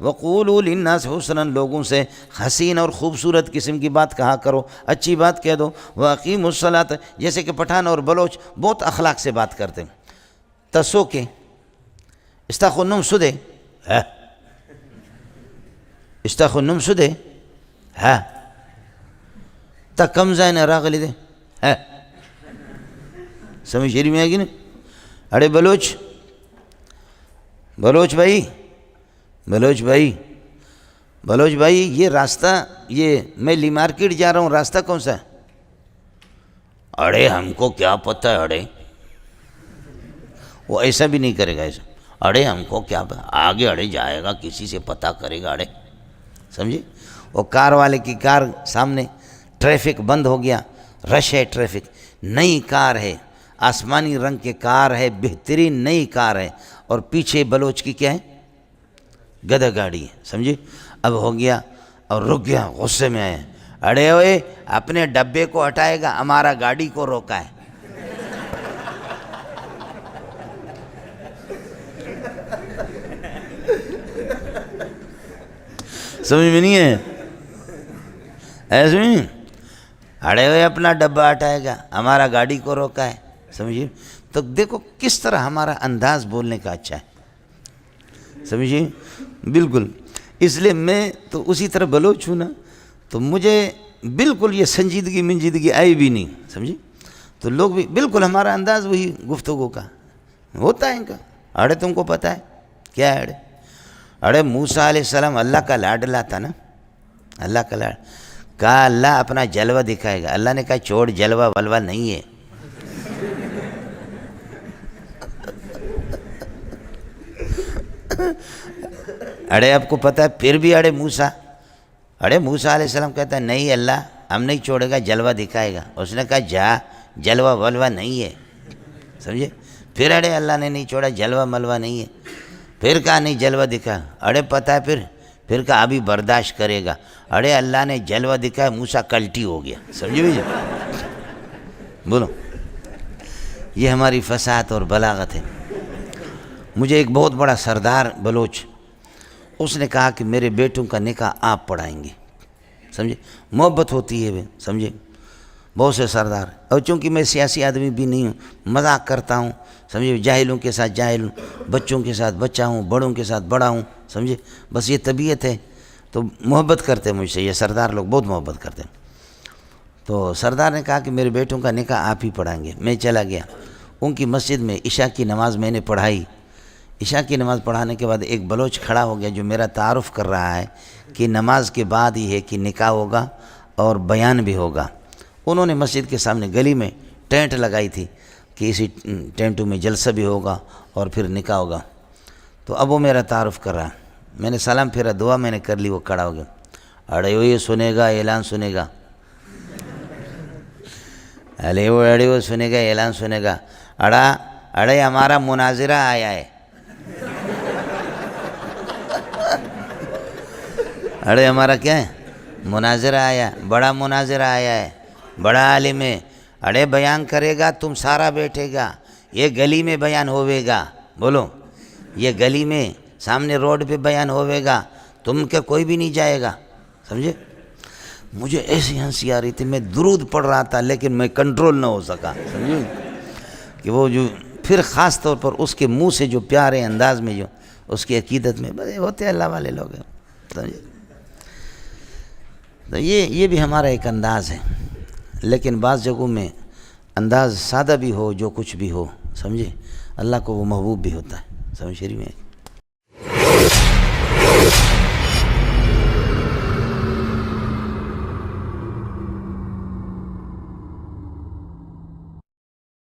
وقولوا للناس حسنا، لوگوں سے حسین اور خوبصورت قسم کی بات کہا کرو، اچھی بات کہہ دو. واقیموا الصلاۃ، جیسے کہ پٹھان اور بلوچ بہت اخلاق سے بات کرتے ہیں. تسو کے استخنم سدے ہے، استخنم سدے ہے، تا کم زائن راغلی دے ہے. سمجھ شریف میں آئے گی نا. اڑے بلوچ، بلوچ بھائی، بلوچ بھائی، بلوچ بھائی، یہ راستہ، یہ میں لی مارکیٹ جا رہا ہوں، راستہ کون سا ہے؟ اڑے ہم کو کیا پتہ ہے اڑے. وہ ایسا بھی نہیں کرے گا، ایسا اڑے ہم کو کیا پتہ، آگے اڑے جائے گا، کسی سے پتہ کرے گا اڑے. سمجھے؟ وہ کار والے کی کار سامنے، ٹریفک بند ہو گیا، رش ہے ٹریفک، نئی کار ہے، آسمانی رنگ کے کار ہے، بہترین نئی کار ہے، اور پیچھے بلوچ کی کیا ہے؟ گدھا گاڑی ہے. سمجھے؟ اب ہو گیا اور رک گیا، غصے میں آئے، اڑے ہوئے اپنے ڈبے کو ہٹائے گا، ہمارا گاڑی کو روکا ہے. سمجھ میں نہیں ہے؟ ایسے نہیں، اڑے ہوئے اپنا ڈبہ ہٹائے گا، ہمارا گاڑی کو روکا ہے. سمجھیے؟ تو دیکھو کس طرح ہمارا انداز بولنے کا اچھا ہے. سمجھیے؟ بالکل. اس لیے میں تو اسی طرح بلوچ ہوں نا، تو مجھے بالکل یہ سنجیدگی منجیدگی آئی بھی نہیں. سمجھے؟ تو لوگ بھی بالکل ہمارا انداز وہی گفتگو کا ہوتا ہے ان کا. اڑے تم کو پتہ ہے کیا ہے اڑے؟ اڑے موسیٰ علیہ السلام اللہ کا لاڈلا تھا نا، اللہ کا لاڈ. کہا اللہ اپنا جلوہ دکھائے گا. اللہ نے کہا چھوڑ، جلوہ ولوہ نہیں ہے. اڑے آپ کو پتہ ہے پھر بھی اڑے موسیٰ علیہ السلام کہتا ہے نہیں اللہ ہم نہیں چھوڑے گا، جلوہ دکھائے گا. اس نے کہا جا، جلوہ ولوہ نہیں ہے. سمجھے؟ پھر اڑے اللہ نے نہیں چھوڑا، جلوہ ملوہ نہیں ہے. پھر کہا نہیں جلوہ دکھا. اڑے پتہ ہے پھر کہا ابھی برداشت کرے گا. اڑے اللہ نے جلوہ دکھایا، موسیٰ کلٹی ہو گیا. سمجھے بھائی؟ بولو، یہ ہماری فصاحت اور بلاغت ہے. مجھے ایک بہت بڑا سردار بلوچ، اس نے کہا کہ میرے بیٹوں کا نکاح آپ پڑھائیں گے. سمجھے؟ محبت ہوتی ہے. سمجھے؟ بہت سے سردار، اور چونکہ میں سیاسی آدمی بھی نہیں ہوں، مذاق کرتا ہوں. سمجھے؟ جاہلوں کے ساتھ جاہل ہوں، بچوں کے ساتھ بچہ ہوں، بڑوں کے ساتھ بڑا ہوں. سمجھے؟ بس یہ طبیعت ہے. تو محبت کرتے ہیں مجھ سے، یہ سردار لوگ بہت محبت کرتے ہیں. تو سردار نے کہا کہ میرے بیٹوں کا نکاح آپ ہی پڑھائیں گے. میں چلا گیا ان کی مسجد میں، عشاء کی نماز میں نے پڑھائی. عشاء کی نماز پڑھانے کے بعد ایک بلوچ کھڑا ہو گیا جو میرا تعارف کر رہا ہے کہ نماز کے بعد ہی ہے کہ نکاح ہوگا اور بیان بھی ہوگا. انہوں نے مسجد کے سامنے گلی میں ٹینٹ لگائی تھی کہ اسی ٹینٹوں میں جلسہ بھی ہوگا اور پھر نکاح ہوگا. تو اب وہ میرا تعارف کر رہا. میں نے سلام پھیرا، دعا میں نے کر لی. وہ کھڑا ہو گیا. اڑے وہ یہ سنے گا، اعلان سنے گا. اڑے وہ سنے گا، اعلان سنے گا. اڑے ہمارا مناظرہ آیا ہے. اڑے ہمارا کیا ہے؟ مناظرہ آیا، بڑا مناظرہ آیا ہے، بڑا عالم ہے. اڑے بیان کرے گا، تم سارا بیٹھے گا. یہ گلی میں بیان ہوئے گا. بولو، یہ گلی میں سامنے روڈ پہ بیان ہوئے گا، تم کے کوئی بھی نہیں جائے گا. سمجھے؟ مجھے ایسی ہنسی آ رہی تھی، میں درود پڑھ رہا تھا لیکن میں کنٹرول نہ ہو سکا. سمجھے؟ کہ وہ جو پھر خاص طور پر اس کے منہ سے جو پیارے انداز میں جو اس کی عقیدت میں بڑے ہوتے اللہ والے لوگ ہیں. سمجھے؟ تو یہ بھی ہمارا ایک انداز ہے. لیکن بعض جگہوں میں انداز سادہ بھی ہو، جو کچھ بھی ہو، سمجھے، اللہ کو وہ محبوب بھی ہوتا ہے. سمجھ شریف میں